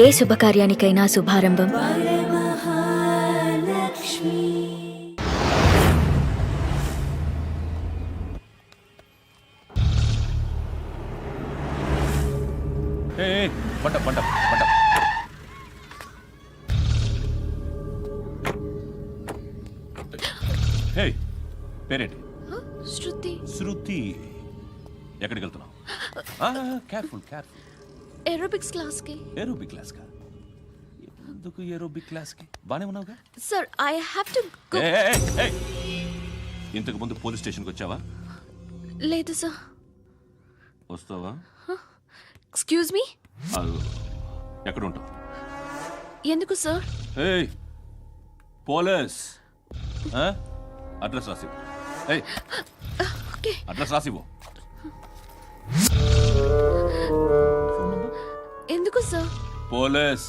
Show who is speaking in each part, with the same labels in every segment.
Speaker 1: ఏ శుభకార్యానికైనా శుభారంభం
Speaker 2: పేరేంటి?
Speaker 3: శృతి.
Speaker 2: శృతి. ఎక్కడికి వెళ్తున్నావు? Careful careful.
Speaker 3: ఏరోబిక్స్ క్లాస్ కి.
Speaker 2: ఏరోబిక్ క్లాస్ కా? ఎందుకు ఏరోబిక్ క్లాస్ కి? బానే ఉన్నావుగా?
Speaker 3: Sir I have to go.
Speaker 2: ఇంతకు ముందు పోలీస్ స్టేషన్కి వచ్చావా?
Speaker 3: లేదు సార్.
Speaker 2: వస్తావా?
Speaker 3: Excuse me.
Speaker 2: ఎక్కడ ఉంటావు?
Speaker 3: ఎందుకు సార్?
Speaker 2: పోలీస్ అడ్రస్ రాసివ్వు.
Speaker 3: ఓకే.
Speaker 2: అడ్రస్ రాసివ్వు.
Speaker 3: ఎందుకు సార్?
Speaker 2: పోలీస్.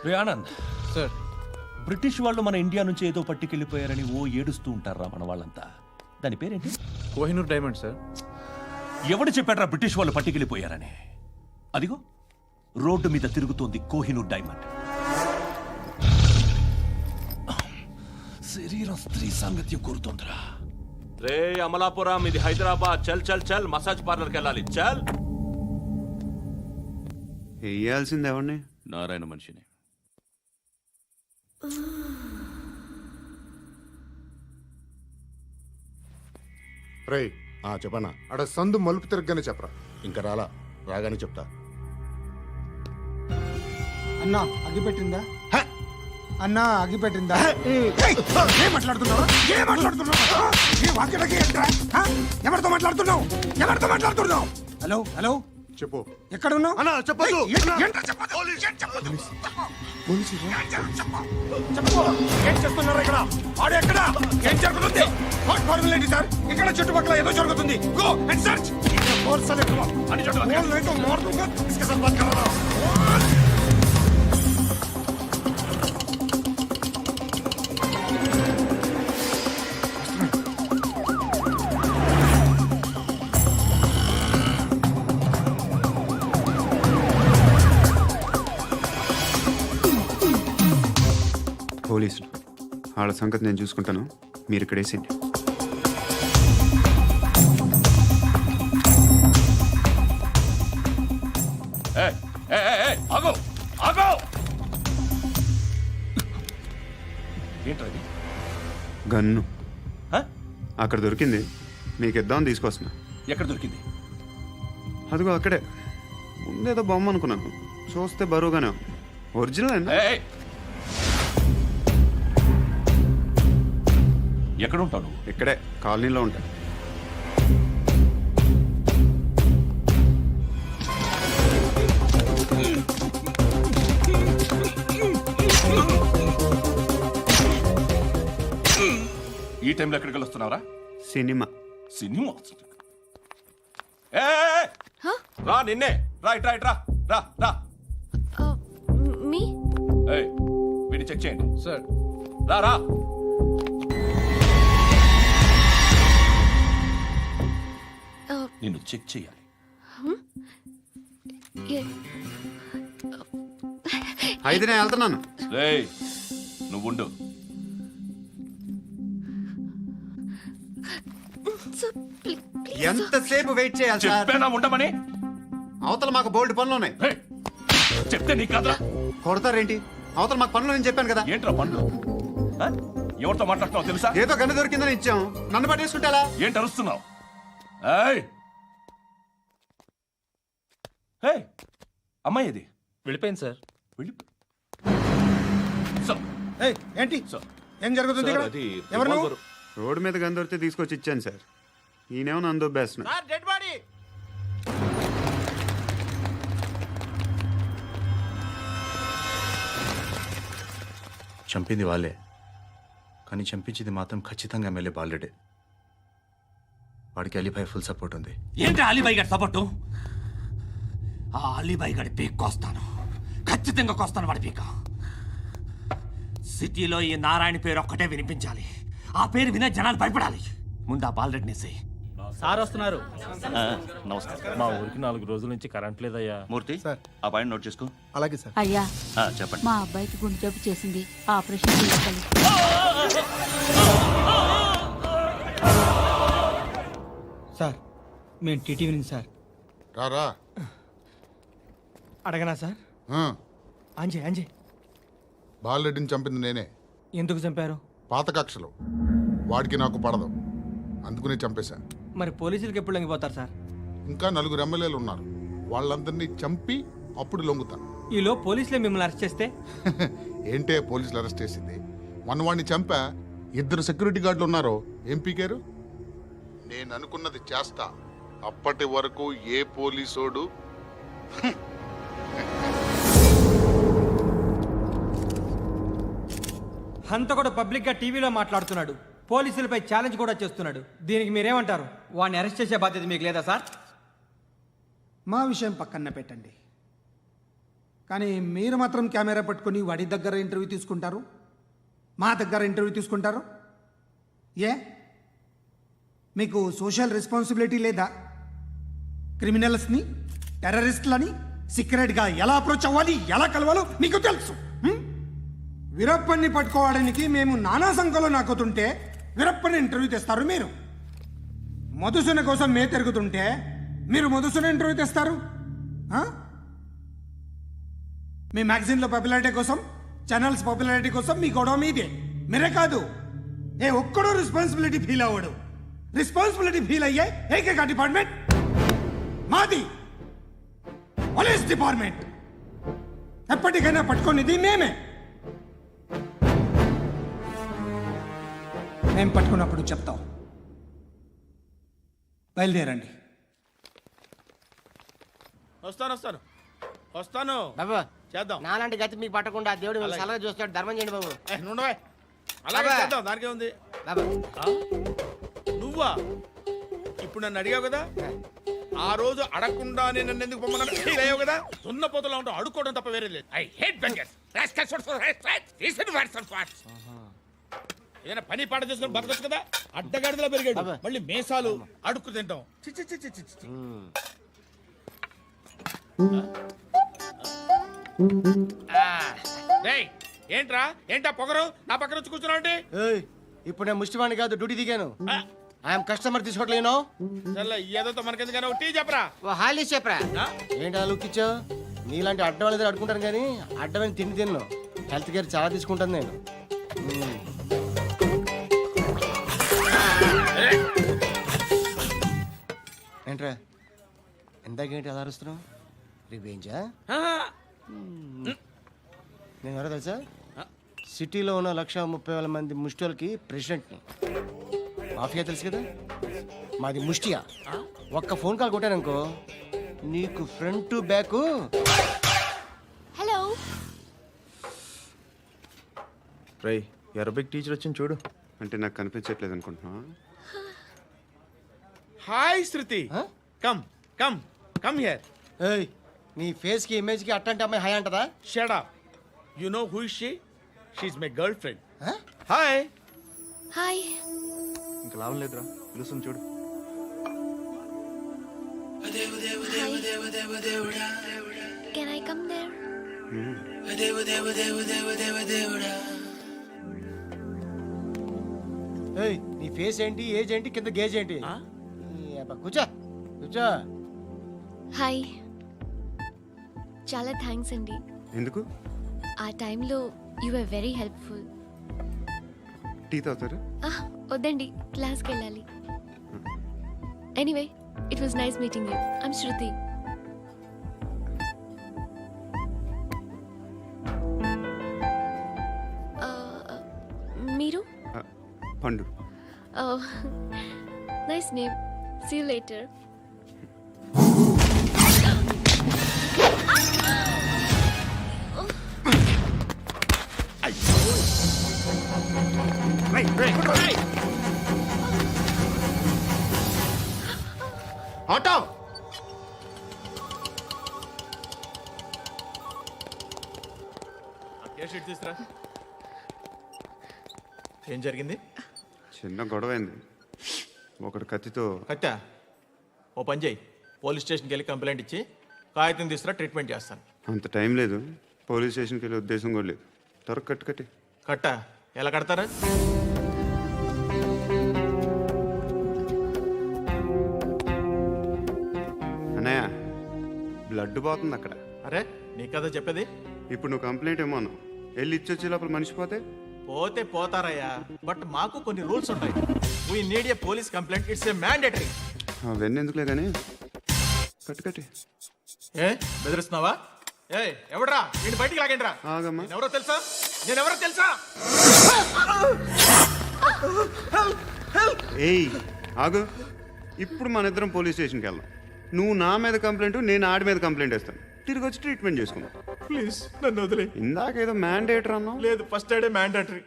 Speaker 2: రే ఆనంద్
Speaker 4: సార్,
Speaker 2: బ్రిటిష్ వాళ్ళు మన ఇండియా నుంచి ఏదో పట్టుకెళ్ళిపోయారని ఏడుస్తూ ఉంటారా మన వాళ్ళంతా? దాని పేరేంటి?
Speaker 4: Kohinoor diamond sir.
Speaker 2: ఎవడు చెప్పాడ్రా బ్రిటిష్ వాళ్ళు పట్టుకెళ్ళిపోయారని? అదిగో రోడ్డు మీద తిరుగుతోంది కోహినూర్ డైమండ్. శరీరం స్త్రీ సాంగత్యం కోరుతోందిరా. రే అమలాపురం, ఇది హైదరాబాద్. చల్ చల్ చల్, మసాజ్ పార్లర్కి వెళ్ళాలి. చల్.
Speaker 5: వేయాల్సింది ఎవరిని?
Speaker 2: నారాయణ మనిషిని.
Speaker 6: రే చెప్పనా? అడ సందు మలుపు తిరగగానే చెప్పరా. ఇంకా రాగానే చెప్తా.
Speaker 7: అన్నా అగిపెట్టిందా? అన్నా అగిపెట్టిందా? ఏం మాట్లాడుతున్నావు? ఎవరితో మాట్లాడుతున్నావు? ఎవరితో మాట్లాడుతున్నావు? హలో హలో,
Speaker 6: చెప్పు.
Speaker 7: ఎక్కడ ఉన్నావు?
Speaker 6: అన్నా చెప్పదు.
Speaker 7: ఏం చేస్తున్నారు ఇక్కడ? వాడు ఎక్కడ? ఏం జరుగుతుంది? వాట్ ఫార్మల్ ఏంటి సార్? ఇక్కడ చుట్టుపక్కల ఏదో జరుగుతుంది. Go and search.
Speaker 5: పోలీసులు వాళ్ళ సంగతి నేను చూసుకుంటాను, మీరు ఇక్కడ వేసేయండి.
Speaker 2: ఏంటది?
Speaker 5: గన్ను అక్కడ దొరికింది, మీకు ఇద్దామని తీసుకొస్తున్నా.
Speaker 2: ఎక్కడ దొరికింది?
Speaker 5: అదిగో అక్కడే. ముందేదో బొమ్మ అనుకున్నాను, చూస్తే బరువుగానే ఉంది. ఒరిజినల్.
Speaker 2: ఎక్కడ ఉంటావు నువ్వు?
Speaker 5: ఇక్కడే కాలనీలో ఉంటా.
Speaker 2: ఈ టైంలో ఎక్కడికి వస్తున్నావురా?
Speaker 5: సినిమా.
Speaker 2: సినిమా? రా, నిన్నే. రైట్ రైట్ రా రా రా.
Speaker 3: మీ
Speaker 2: వీడిని చెక్ చేయండి
Speaker 4: సార్.
Speaker 2: రా రా. నిన్ను చెక్ చేయాలి.
Speaker 5: అయితే నేను వెళ్తున్నాను.
Speaker 2: రేయ్ నువ్వుండు.
Speaker 5: ఎంతసేపు వెయిట్ చేయాలి సార్?
Speaker 2: చెప్పేనా ఉండమని?
Speaker 5: అవతల మాకు బోల్డ్ పనులు ఉన్నాయి.
Speaker 2: చెప్తే నీకు కదరా?
Speaker 5: కొడతారేంటి? అవతల మాకు పనులు నేను చెప్పాను కదా.
Speaker 2: ఏంట్రా పనులు? ఎవరితో మాట్లాడుతున్నావు తెలుసా?
Speaker 5: ఏదో గన్ను దొరికిందని ఇచ్చాం, నన్ను పట్టేసుకుంటా.
Speaker 2: ఏంటి అరుస్తున్నావు? అమ్మాయి ఇది
Speaker 4: వెళ్ళిపోయింది సార్.
Speaker 7: ఏంటి ఏం జరుగుతుంది ఇక్కడ? ఎవరు నువ్వు?
Speaker 5: రోడ్డు మీద గన్ను దొరికితే తీసుకొచ్చి ఇచ్చాను సార్. ఈయనేమో నన్ను దొబ్బేస్తున్నా.
Speaker 8: చంపింది వాళ్ళే, కానీ చంపించింది మాత్రం ఖచ్చితంగా ఎమ్మెల్యే బాలుడే. వాడికి అలీబాయ్ ఫుల్ సపోర్ట్ ఉంది.
Speaker 2: ఏంటి అలీబాయ్ గారి సపోర్టు? ఆ అలీబాయ్ గారి పీక్ కోస్తాను, ఖచ్చితంగా కోస్తాను వాడి పీక. సిటీలో ఈ నారాయణ పేరు ఒక్కటే వినిపించాలి. ఆ పేరు వినే జనాలు భయపడాలి. ముందు ఆ బాలరెడ్డినేసి
Speaker 4: సార్ వస్తున్నారు.
Speaker 2: నమస్కారం.
Speaker 9: మా ఊరికి 4 రోజుల నుంచి కరెంట్ లేదయ్యా.
Speaker 2: మూర్తి ఆ పాయింట్ నోట్ చేసుకో.
Speaker 4: అలాగే సార్.
Speaker 10: అయ్యా
Speaker 2: చెప్పండి.
Speaker 10: మా అబ్బాయికి గుండె జబ్బు చేసింది, ఆపరేషన్ చేయాలి.
Speaker 4: సార్ మేము టీటీవీ నుంచి సార్.
Speaker 6: రారా
Speaker 4: అడగనా సార్?
Speaker 6: ఆ,
Speaker 4: అంజే
Speaker 6: బాలరెడ్డిని చంపింది నేనే.
Speaker 4: ఎందుకు చంపారు?
Speaker 6: పాత కక్షలు వాడికి నాకు పడదు, అందుకునే చంపేశా.
Speaker 4: మరి పోలీసులకి ఎప్పుడు లొంగిపోతారు సార్?
Speaker 6: ఇంకా 4 ఎమ్మెల్యేలు ఉన్నారు, వాళ్ళందరినీ చంపి అప్పుడు లొంగుతా.
Speaker 4: ఈలో పోలీసులే మిమ్మల్ని అరెస్ట్ చేస్తే?
Speaker 6: ఏంటే పోలీసులు అరెస్ట్ చేసింది? మొన్న వాడిని చంపా, 2 సెక్యూరిటీ గార్డులు ఉన్నారు, ఏం పీకారు? నేను అనుకున్నది చేస్తా, అప్పటి వరకు ఏ పోలీసోడు
Speaker 4: హంతకుడు పబ్లిక్ గా టీవీలో మాట్లాడుతున్నాడు, పోలీసులపై ఛాలెంజ్ కూడా చేస్తున్నాడు. దీనికి మీరేమంటారు? వాడిని అరెస్ట్ చేసే బాధ్యత మీకు లేదా సార్?
Speaker 11: మా విషయం పక్కన పెట్టండి, కానీ మీరు మాత్రం కెమెరా పట్టుకొని వాడి దగ్గర ఇంటర్వ్యూ తీసుకుంటారు, మా దగ్గర ఇంటర్వ్యూ తీసుకుంటారు. ఏ మీకు సోషల్ రెస్పాన్సిబిలిటీ లేదా? క్రిమినల్స్ని, టెర్రరిస్టులని సీక్రెట్గా ఎలా అప్రోచ్ అవ్వాలి, ఎలా కలవాలో మీకు తెలుసు. వీరప్పన్ని పట్టుకోవడానికి మేము నానా సంఖ్యలో నాకుతుంటే వీరప్పని ఇంటర్వ్యూ తెస్తారు మీరు. మధుసూన కోసం మే తిరుగుతుంటే మీరు మధుసూన ఇంటర్వ్యూ తెస్తారు. మీ మ్యాగజైన్లో పాపులారిటీ కోసం, ఛానల్స్ పాపులారిటీ కోసం మీ గొడవ మీదే. మీరే కాదు, ఏ ఒక్కడో రెస్పాన్సిబిలిటీ ఫీల్ అవ్వడు. రెస్పాన్సిబిలిటీ ఫీల్ అయ్యే ఏకైక డిపార్ట్మెంట్ మాది, పోలీస్ డిపార్ట్మెంట్. ఎప్పటికైనా పట్టుకునేది మేమే. మేము పట్టుకున్నప్పుడు చెప్తాం. బయలుదేరండి.
Speaker 7: వస్తాను
Speaker 4: బాబు
Speaker 7: చేద్దాం.
Speaker 4: నాలాంటి గతి మీకు పట్టకుండా దేవుడు సలహా చూస్తాడు. ధర్మం చేయండి బాబు.
Speaker 7: నుండవే అలాగే
Speaker 4: అబ్బా.
Speaker 7: చేద్దాం, దానికే ఉంది.
Speaker 4: బాబు
Speaker 7: నువ్వా ఇప్పుడు నన్ను అడిగావు కదా, ఆ రోజు అడగకుండా నేను నన్ను ఎందుకు పొమ్మన్నా ఫీల్ అయ్యావు కదా. సున్న పోతలో ఉంటావు, అడుక్కోవడం తప్ప వేరే లేదు. I hate bangers. ఏదైనా పని పాట చేసుకుని బతకొచ్చు కదా. అడ్డగాడిదలా పెరిగాడు, మళ్ళీ మేసాలు అడుక్కు తింటాం. చి చి చి చి చి చి. రేయ్, ఏంటా పొగరు నా పక్కన వచ్చి కూర్చున్నావు అంటే?
Speaker 4: ఇప్పుడు నేను ముష్టివాణి కాదు, డ్యూటీ దిగాను. ఐఎమ్ కస్టమర్ తీసుకోవట్లేను.
Speaker 7: ఏదో మనకెందుకైనా టీ చెప్పరా.
Speaker 4: హాలీస్ చెప్పరా. ఏంటి లుక్ ఇచ్చావు? నీలాంటి అడ్డం వాళ్ళ దగ్గర అడుకుంటాను కానీ అడ్డమైన తిండి తిన్ను. హెల్త్ కేర్ చాలా తీసుకుంటాను నేను. ఏంట్రా ఎందాకేంటి అలా అరుస్తున్నావు? రివేంజా? నేను ఎవరో తెలుసా? సిటీలో ఉన్న 130,000 మంది ముష్టిలకి ప్రెసిడెంట్ని. మాఫియా తెలుసు కదా, మాది ముష్టియా. ఒక్క ఫోన్ కాల్ కొట్టాననుకో నీకు ఫ్రంట్ టు బ్యాక్.
Speaker 3: హలో.
Speaker 8: రై అరబిక్ టీచర్ వచ్చింది చూడు.
Speaker 5: అంటే నాకు కనిపించట్లేదు అనుకుంటున్నా.
Speaker 7: Hi Shruti, come come come here.
Speaker 4: ఏయ్, నీ ఫేస్ కి ఇమేజ్ కి అట్టంటే అమ్మాయి హాయ్ అంటదా?
Speaker 7: Shut up. You know who is she? She is my girlfriend. Hi.
Speaker 3: Hi.
Speaker 8: ఇంకా లాభం లేదురా, పిలుస్తుంది చూడు.
Speaker 3: Can I come there?
Speaker 4: ఏయ్, నీ ఫేస్ ఏంటి, ఏజ్ ఏంటి, కింద గేజ్ ఏంటి? కూర్చో కూర్చో.
Speaker 3: హాయ్. చాలా థ్యాంక్స్ అండి.
Speaker 5: ఎందుకు?
Speaker 3: ఆ టైంలో you are very helpful.
Speaker 5: Tea తాగుతారా?
Speaker 3: వద్దండి, క్లాస్కి వెళ్ళాలి. Anyway, it was nice meeting you. I'm Shruti. మీరు?
Speaker 5: Pandu.
Speaker 3: Nice name. See you later.
Speaker 6: Auto
Speaker 7: తీసురా.
Speaker 8: ఏం జరిగింది?
Speaker 5: చిన్న గొడవ అయింది. ఒకడు కత్తితో.
Speaker 7: కట్టా ఓ పని చేయి, పోలీస్ స్టేషన్కి వెళ్ళి కంప్లైంట్ ఇచ్చి కాగితం తీసుకురా, ట్రీట్మెంట్ చేస్తాను.
Speaker 5: అంత టైం లేదు, పోలీస్ స్టేషన్కి వెళ్ళే ఉద్దేశం కూడా లేదు. త్వరగా కట్టి.
Speaker 7: కట్టా ఎలా కడతారా?
Speaker 5: అన్నయ్య, బ్లడ్ పోతుంది అక్కడ.
Speaker 7: అరే నీ కదా చెప్పేది.
Speaker 5: ఇప్పుడు నువ్వు కంప్లైంట్ ఏమో అన్నావు, వెళ్ళి ఇచ్చొచ్చే లోపల మనిషి పోతే.
Speaker 7: పోతే పోతారయ్యా, బట్ మాకు కొన్ని రూల్స్ ఉంటాయి. We need a police complaint, it's a mandatory.
Speaker 5: అవన్నీ ఎందుకులే కానీ కట్టి.
Speaker 7: ఏ బెదిరిస్తున్నావా? ఏ ఎవడ్రా నేను బయటికి లాగండి రా.
Speaker 5: ఆగమ్మా.
Speaker 7: నేనెవరో తెలుసా?
Speaker 5: ఏయ్ ఆగు, ఇప్పుడు మన ఇద్దరం పోలీస్ స్టేషన్కి వెళ్దాం. నువ్వు నా మీద కంప్లైంట్, నేను ఆడి మీద కంప్లైంట్ వేస్తాను. తిరిగి వచ్చి ట్రీట్మెంట్ చేసుకుందాం.
Speaker 7: ప్లీజ్ నన్ను వదిలే.
Speaker 5: ఇందాక ఏదో మ్యాండేటర్ అన్నావు.
Speaker 7: లేదు, ఫస్ట్ ఎయిడే మ్యాండేటరీ.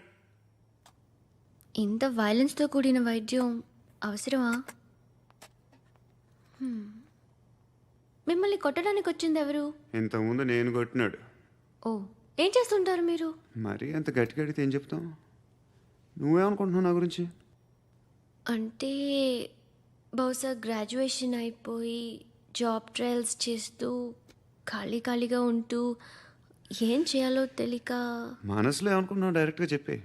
Speaker 3: ఇంత వైలెన్స్తో కూడిన వైద్యం అవసరమా? మిమ్మల్ని కొట్టడానికి వచ్చింది ఎవరు?
Speaker 5: ఇంతకుముందు నేను కొట్టినాడు.
Speaker 3: ఓ, ఏం చేస్తుంటారు మీరు?
Speaker 5: మరి అంత గట్టిగా అడిగితే ఏం చెప్తావు? నువ్వేమనుకుంటున్నావు నా గురించి?
Speaker 3: అంటే బహుశా గ్రాడ్యుయేషన్ అయిపోయి జాబ్ ట్రయల్స్ చేస్తూ ఖాళీగా ఉంటూ ఏం చేయాలో తెలియక.
Speaker 5: మనసులో ఏమనుకుంటున్నావు డైరెక్ట్గా చెప్పే.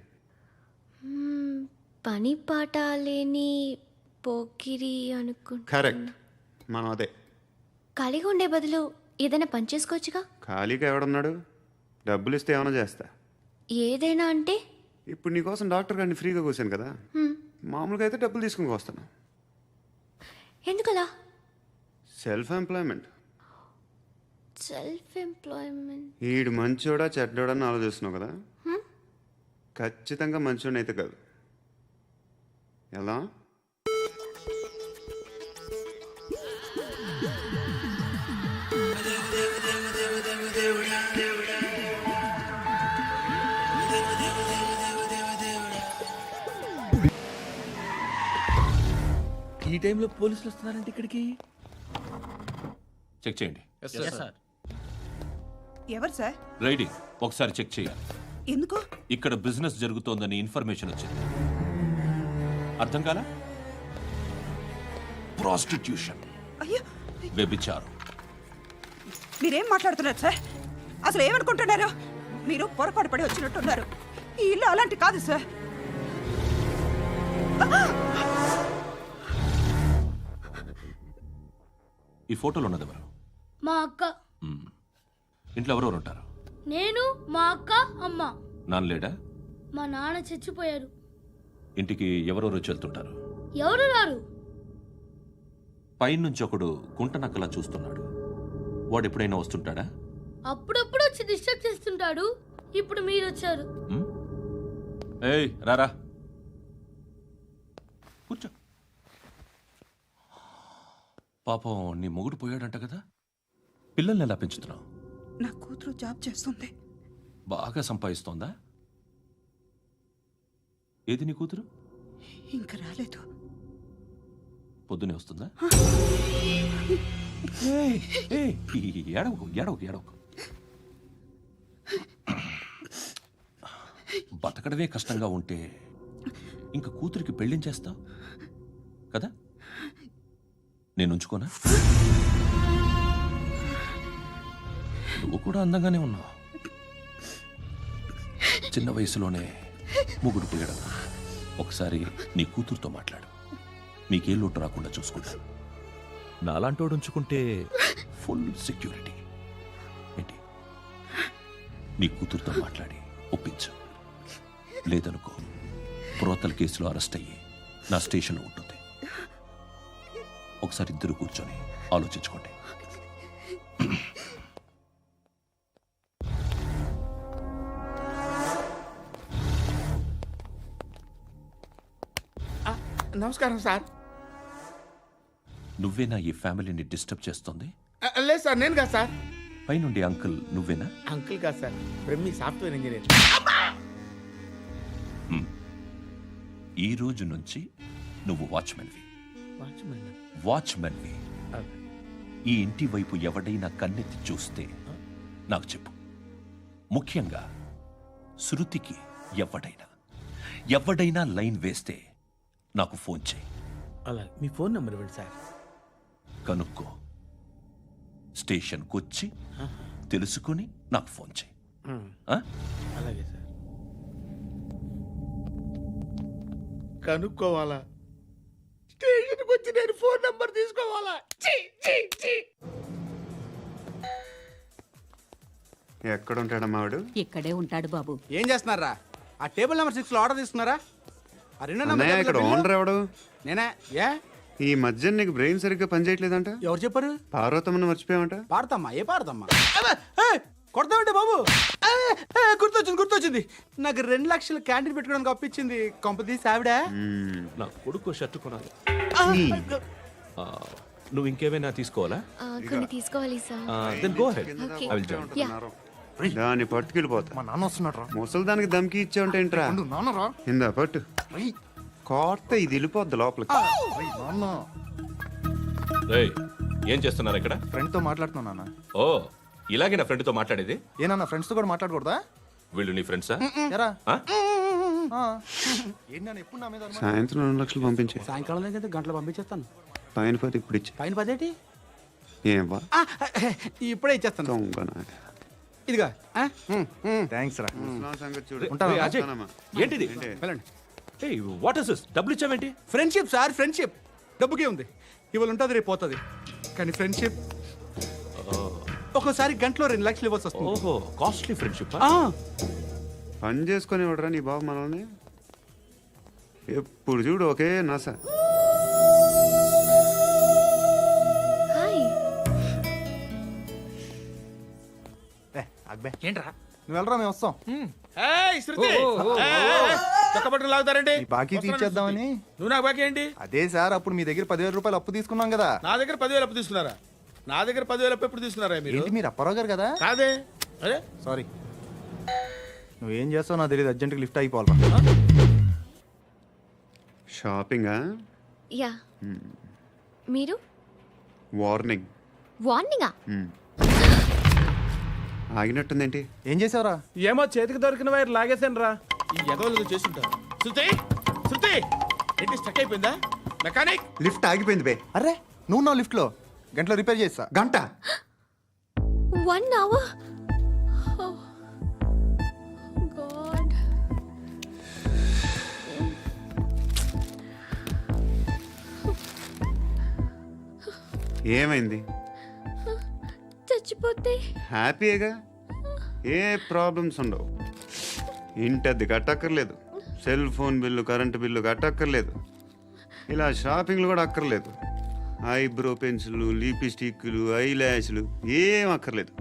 Speaker 3: పని పాట లేని పోకిరి అనుకుంటా.
Speaker 5: కరెక్ట్, మనం అదే.
Speaker 3: ఖాళీగా ఉండే బదులు ఏదైనా పని చేసుకోవచ్చుగా.
Speaker 5: ఖాళీగా ఎవడున్నాడు? డబ్బులు ఇస్తే ఏమైనా చేస్తా.
Speaker 3: ఏదైనా అంటే?
Speaker 5: ఇప్పుడు నీకోసం డాక్టర్ గారిని ఫ్రీగా కూర్చాను కదా, మామూలుగా అయితే డబ్బులు తీసుకుని వస్తాను.
Speaker 3: ఎందుకలా?
Speaker 5: Self employment. ఈడు మంచోడా చెడ్డోడా అని ఆలోచిస్తున్నావు కదా. ఖచ్చితంగా మంచోడని అయితే కాదు. ఎలా?
Speaker 7: ఈ టైంలో పోలీసులు వస్తున్నారంటే ఇక్కడికి.
Speaker 2: చెక్ చేయండి.
Speaker 10: ఎవరు సార్?
Speaker 2: రైడింగ్ ఒకసారి చెక్ చేయాలి.
Speaker 10: ఎందుకు?
Speaker 2: ఇక్కడ బిజినెస్ జరుగుతోందని ఇన్ఫర్మేషన్ వచ్చింది. అర్థం కాలా? ప్రాస్టిట్యూషన్,
Speaker 10: అయ్యో,
Speaker 2: వ్యభిచారం.
Speaker 10: మీరేం మాట్లాడుతున్నారు సార్? అసలు ఏమనుకుంటున్నారు? మీరు పొరపాటు పడి వచ్చినట్టున్నారు. ఈ ఇల్లు అలాంటి కాదు సార్.
Speaker 2: ఈ ఫోటోలో ఉన్నది ఎవరు?
Speaker 3: మా అక్క.
Speaker 2: ఇంట్లో ఎవరెవరు ఉంటారు?
Speaker 3: నేను, మా అక్క, అమ్మ.
Speaker 2: నాన్న లేడా?
Speaker 3: మా నాన్న చచ్చిపోయారు.
Speaker 2: ఇంటికి ఎవరెవరు వచ్చి వెళ్తుంటారు?
Speaker 3: ఎవరు రారు.
Speaker 2: పైనుంచి ఒకడు గుంట నక్కలా చూస్తున్నాడు. వాడు ఎప్పుడైనా వస్తుంటాడా?
Speaker 3: అప్పుడప్పుడు వచ్చి డిస్టర్బ్ చేస్తుంటాడు. ఇప్పుడు మీరు వచ్చారు.
Speaker 2: ఏయ్ రారా, కూర్చో. పాపం నీ మొగుడు పోయాడంట కదా, పిల్లల్ని ఎలా పెంచుతున్నావు?
Speaker 10: నా కూతురు జాబ్ చేస్తుంది.
Speaker 2: బాగా సంపాదిస్తోందా? ఏది నీ కూతురు?
Speaker 10: ఇంకా రాలేదు.
Speaker 2: పొద్దునే వస్తుందా? ఏడవకు. బతకడమే కష్టంగా ఉంటే ఇంకా కూతురికి పెళ్ళించేస్తావు కదా. నేను ఉంచుకోనా? నువ్వు కూడా అందంగానే ఉన్నావు. చిన్న వయసులోనే ముగ్గుడు పోయడం. ఒకసారి నీ కూతురుతో మాట్లాడు, మీకే లోటు రాకుండా చూసుకుంటాను. నాలాంటోడు ఉంచుకుంటే ఫుల్ సెక్యూరిటీ. ఏంటి? నీ కూతురుతో మాట్లాడి ఒప్పించు. లేదనుకో, ప్రోతల కేసులో అరెస్ట్ అయ్యి నా స్టేషన్లో ఉంటుంది. ఒకసారి ఇద్దరు కూర్చొని ఆలోచించుకోండి.
Speaker 7: నమస్కారం సార్.
Speaker 2: నువ్వేనా ఈ ఫ్యామిలీని డిస్టర్బ్ చేస్తుంది?
Speaker 7: లేదు సార్, నేను కాదు సార్.
Speaker 2: పైనుండి అంకుల్ నువ్వేనా?
Speaker 7: అంకుల్ కాదు సార్, బ్రహ్మి సాఫ్ట్వేర్ ఇంజనీర్.
Speaker 2: ఈ రోజు నుంచి నువ్వు వాచ్మెన్వి. ఈ ఇంటి వైపు ఎవడైనా కన్నెత్తి చూస్తే నాకు చెప్పు. ముఖ్యంగా శృతికి ఎవడైనా లైన్ వేస్తే నాకు ఫోన్ చేయి.
Speaker 7: అలా మీ ఫోన్ నెంబర్ ఇవ్వండి సార్.
Speaker 2: కనుక్కో, స్టేషన్కి వచ్చి తెలుసుకుని నాకు ఫోన్ చేయి. ఆ?
Speaker 7: అలాగే సార్. కనుక్కోవాలా? స్టేషన్కి వచ్చి నేను ఫోన్ నంబర్ తీసుకోవాలా? ఛీ, ఛీ, ఛీ.
Speaker 5: ఎక్కడ ఉంటాడమ్మా వాడు?
Speaker 10: ఇక్కడే ఉంటాడు బాబు.
Speaker 11: ఏం చేస్తున్నారా? ఆ టేబుల్ నెంబర్ 6 లో ఆర్డర్ తీసుకున్నారా? ఆ రెండో నెంబర్
Speaker 5: అన్నయ్య, ఇక్కడ
Speaker 11: టేబుల్
Speaker 5: ఓనర్ ఎవడు?
Speaker 11: నేనే. ఏ
Speaker 5: ఈ మధ్య నీకు బ్రెయిన్ సరిగ్గా పనిచేయట్లేదంట.
Speaker 11: ఎవరు చెప్పారు?
Speaker 5: పార్వతమ్మను మర్చిపోయామంట.
Speaker 11: పాడతామ్మా? ఏ పాడతామ్మా? కొడతామంటే బాబు. గుర్తొచ్చింది. నాకు 2 లక్షలు క్యాంటీన్ పెట్టుకోవడానికి అప్పించింది కొంపదీసి ఆవిడ.
Speaker 2: నా కొడుకు షర్ట్ కొనాలి. నువ్వు ఇంకేమైనా తీసుకోవాలా?
Speaker 3: కొన్ని తీసుకోవాలి sir.
Speaker 2: Then go ahead.
Speaker 3: Okay.
Speaker 2: I will join.
Speaker 5: దాన్ని పట్టుకెళ్ళిపోతా.
Speaker 11: మా నాన్న వస్తున్నాడు రా.
Speaker 5: ముసలి దానికి దమ్కి ఇచ్చావంటే ఏంట్రా?
Speaker 11: నాన్నరా.
Speaker 5: ఇందా పట్టు. కోర్త ఇది వెళ్ళిపోద్ది లోపలికి.
Speaker 11: నాన్న
Speaker 2: రేయ్, ఏం చేస్తున్నారు ఇక్కడ?
Speaker 11: ఫ్రెండ్ తో మాట్లాడుతున్నా నాన్న.
Speaker 2: ఓ, ఇలాగే నా ఫ్రెండ్తో మాట్లాడేది?
Speaker 11: ఏనా ఫ్రెండ్స్ తో కూడా మాట్లాడకూడదా?
Speaker 2: వీళ్ళు నీ ఫ్రెండ్సా?
Speaker 11: ఎరా
Speaker 2: ఆ?
Speaker 11: ఏంటి నాన్న ఎప్పుడు నా మీద అనుమానం?
Speaker 5: సాయంత్రం 2 లక్షలు పంపించే.
Speaker 11: సాయంకాలం దగ్గర గంటలు పంపించేస్తాను.
Speaker 5: పైన పోతే ఇప్పుడు ఇచ్చే.
Speaker 11: పైన 10 ఏంటి?
Speaker 5: ఏం వా
Speaker 11: ఇప్పుడే ఇచ్చేస్తాను.
Speaker 5: దొంగనా.
Speaker 11: ఇదిగా థ్యాంక్స్ రా.
Speaker 5: ముసలాం సంగతి చూడు.
Speaker 11: ఉంటాను.
Speaker 2: రేయ్, అజయ్,
Speaker 5: ఉంటానమ్మా.
Speaker 2: ఏంటిది?
Speaker 5: ఏంటి?
Speaker 11: వెళ్ళండి.
Speaker 2: ఏయ్, వాట్ ఇస్ దిస్? డబ్బులు ఇచ్చావేంటి?
Speaker 11: Friendship sir, friendship. డబ్బుకే ఉంది. ఇవాళ ఉంటుంది, రేపు పోతుంది. కానీ ఫ్రెండ్షిప్ ఒక్కోసారి గంటలో 2 లక్షలు ఇవ్వాల్సి వస్తుంది.
Speaker 2: ఓహో, కాస్ట్లీ ఫ్రెండ్షిప్.
Speaker 5: పని చేసుకొని ఇవ్వడరా నీ బాబు మనల్ని? ఎప్పుడు చూడు ఒకే నాస.
Speaker 3: హాయ్.
Speaker 11: ఏంట్రా నువ్వు వెళ్ళరా, మేము వస్తాం.
Speaker 7: ఏయ్, శృతి. చక్క పట్టుకుని లాగుతారండి.
Speaker 11: బాకీ తీర్చేద్దామని.
Speaker 7: నువ్వు నాకు బాకీ ఏంటి?
Speaker 11: అదే సార్, అప్పుడు మీ దగ్గర 10,000 రూపాయలు అప్పు తీసుకున్నాం కదా.
Speaker 7: నా దగ్గర 10,000 అప్పు తీసుకున్నారా? నా దగ్గర 10,000 అప్పు ఎప్పుడు తీసుకున్నారా మీరు?
Speaker 11: ఏంటి మీరు అప్పారావు గారు కదా?
Speaker 7: కాదే. అరే
Speaker 11: సారీ. నువ్వేం చేస్తావు నాకు తెలియదు, అర్జెంట్గా లిఫ్ట్ అయిపోవాలరా.
Speaker 5: షాపింగా?
Speaker 3: యా. మీరు?
Speaker 5: వార్నింగ్.
Speaker 3: వార్నింగా?
Speaker 5: ఆగినట్టుందేంటి?
Speaker 11: ఏం చేసావురా?
Speaker 9: ఏమో చేతికి దొరికిన వైర్ లాగేసాను రా.
Speaker 7: ఈ ఎదవలు చేస్తుంటారు. శృతి, శృతి, ఏంటి స్టక్ అయిపోయిందా? మెకానిక్.
Speaker 5: లిఫ్ట్ ఆగిపోయింది బే.
Speaker 11: అరే నువ్వు నా లిఫ్ట్ లో గంటలో రిపేర్ చేస్తా.
Speaker 5: గంట?
Speaker 3: 1 hour? Oh. God.
Speaker 5: ఏమైంది?
Speaker 3: చచ్చిపోతే?
Speaker 5: హ్యాపీగా, ఏ ప్రాబ్లమ్స్ ఉండవు. ఇంటి అద్దె కట్టక్కర్లేదు, cell phone bill, current bill కట్టక్కర్లేదు, ఇలా షాపింగ్లు కూడా అక్కర్లేదు. ఐబ్రో పెన్సిల్లు, లిప్స్టిక్లు, ఐ ల్యాష్లు ఏం అక్కర్లేదు.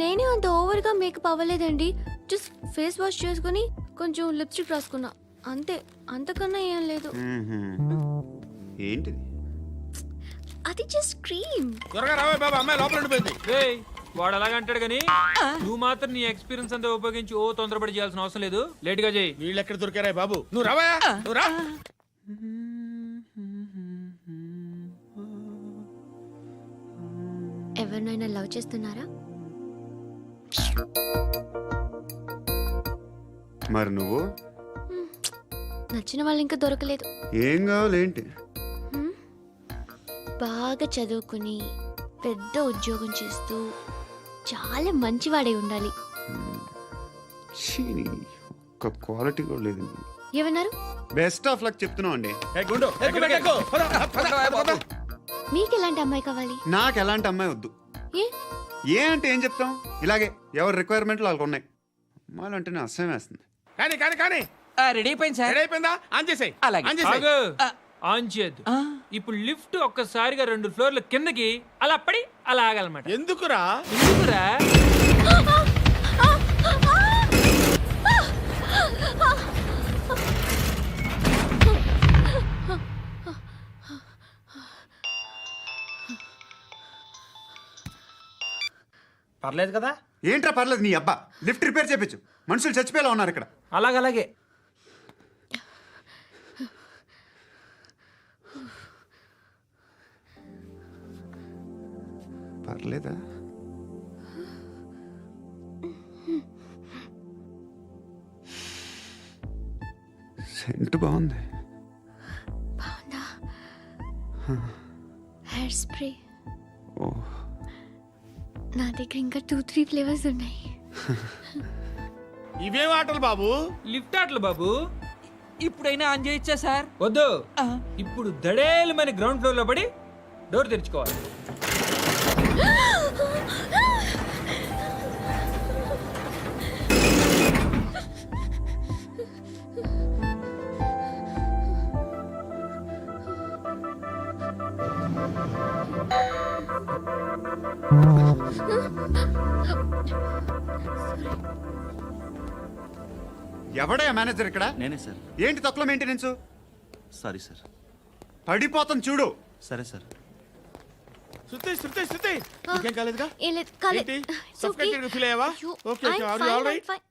Speaker 3: నేనే అంత ఓవర్గా మేకప్ అవ్వలేదండి. జస్ట్ ఫేస్ వాష్ చేసుకుని కొంచెం లిప్స్టిక్ రాసుకున్నా అంతే. అంతకన్నా ఏం లేదు.
Speaker 5: ఏంటిది?
Speaker 3: అది జస్ట్ క్రీమ్.
Speaker 7: త్వరగా రావే బాబా, అమ్మాయి లోపల ఉండిపోయింది.
Speaker 9: వాడు అలాగంటాడు కానీ నువ్వు మాత్రం నీ ఎక్స్పీరియన్స్ అంతా ఉపయోగించి ఓ తొందరపడి చేయాల్సిన అవసరం లేదు. లేట్ గా చేయి.
Speaker 7: వీళ్ళు ఎక్కడ దొరికారా బాబు? నువ్వు రావా, నువ్వు రా.
Speaker 3: ఎవరినైనా లవ్ చేస్తున్నారా?
Speaker 5: మరి నువ్వు?
Speaker 3: నచ్చిన వాళ్ళు ఇంకా దొరకలేదు.
Speaker 5: ఏం కావాలేంటి?
Speaker 3: బాగా చదువుకుని పెద్ద ఉద్యోగం చేస్తూ చాలా మంచివాడై ఉండాలి.
Speaker 5: ఒక్క క్వాలిటీ కూడా లేదు.
Speaker 3: ఏమన్నారు?
Speaker 5: బెస్ట్ ఆఫ్ లక్ చెప్తున్నావు అండి.
Speaker 7: గుండు, ఎక్కడికి ఎక్కు. పద, పద, పద.
Speaker 3: మీకు ఎలాంటి అమ్మాయి కావాలి?
Speaker 5: నాకు ఎలాంటి అమ్మాయి వద్దు.
Speaker 3: ఏ?
Speaker 5: ఏ అంటే ఏం చెప్తాం, ఇలాగే ఎవరి రిక్వైర్మెంట్లు వాళ్ళకు ఉన్నాయి. అమ్మాయిలు అంటేనే అసహ్యం వేస్తుంది.
Speaker 7: కానీ కానీ కానీ
Speaker 11: రెడీ అయిపోయింది సార్.
Speaker 7: రెడీ అయిపోయిందా? ఆన్ చేసేయ్.
Speaker 11: అలాగే.
Speaker 7: ఆన్ చేసేయ్.
Speaker 9: ఆన్ చేయద్దు. ఇప్పుడు లిఫ్ట్ ఒక్కసారిగా 2 ఫ్లోర్ల కిందకి అలా పడి అలా ఆగాలన్నమాట.
Speaker 7: ఎందుకురా?
Speaker 9: ఎందుకురా?
Speaker 11: పర్లేదు కదా?
Speaker 5: ఏంట్రా పర్లేదు నీ అబ్బా. లిఫ్ట్ రిపేర్ చేయించు, మనుషులు చచ్చిపోయేలా ఉన్నారు ఇక్కడ.
Speaker 11: అలాగే.
Speaker 5: పర్లేదా? సెంట్ బాగుంది.
Speaker 3: బాగుందా? Hair spray.
Speaker 5: ఓ
Speaker 3: నా దగ్గర ఇంకా 2-3 ఫ్లేవర్స్ ఉన్నాయి.
Speaker 7: ఇవేం ఆటలు బాబు?
Speaker 9: లిఫ్ట్ ఆటలు బాబు. ఇప్పుడైనా ఆన్ చేయొచ్చా సార్? వద్దు. ఇప్పుడు దడేలు మన గ్రౌండ్ ఫ్లోర్ లో పడి డోర్ తెరుచుకోవాలి.
Speaker 5: ఎవడయ్యా మేనేజర్ ఇక్కడ?
Speaker 8: నేనే సార్.
Speaker 5: ఏంటి తక్కువ మెయింటెనెన్స్?
Speaker 8: Sorry sir.
Speaker 5: పడిపోతాం చూడు.
Speaker 8: సరే సార్.
Speaker 7: శృతి ఇంకేం కాలేదుగా?
Speaker 3: ఏం లేదు, కాలేదు.
Speaker 7: ఏంటి?
Speaker 3: It's okay.
Speaker 7: Suffocated గా feel అయ్యావా?
Speaker 3: అయ్యో,
Speaker 7: Okay,
Speaker 3: I'm
Speaker 7: are you
Speaker 3: fine,
Speaker 7: all right?
Speaker 3: I'm fine.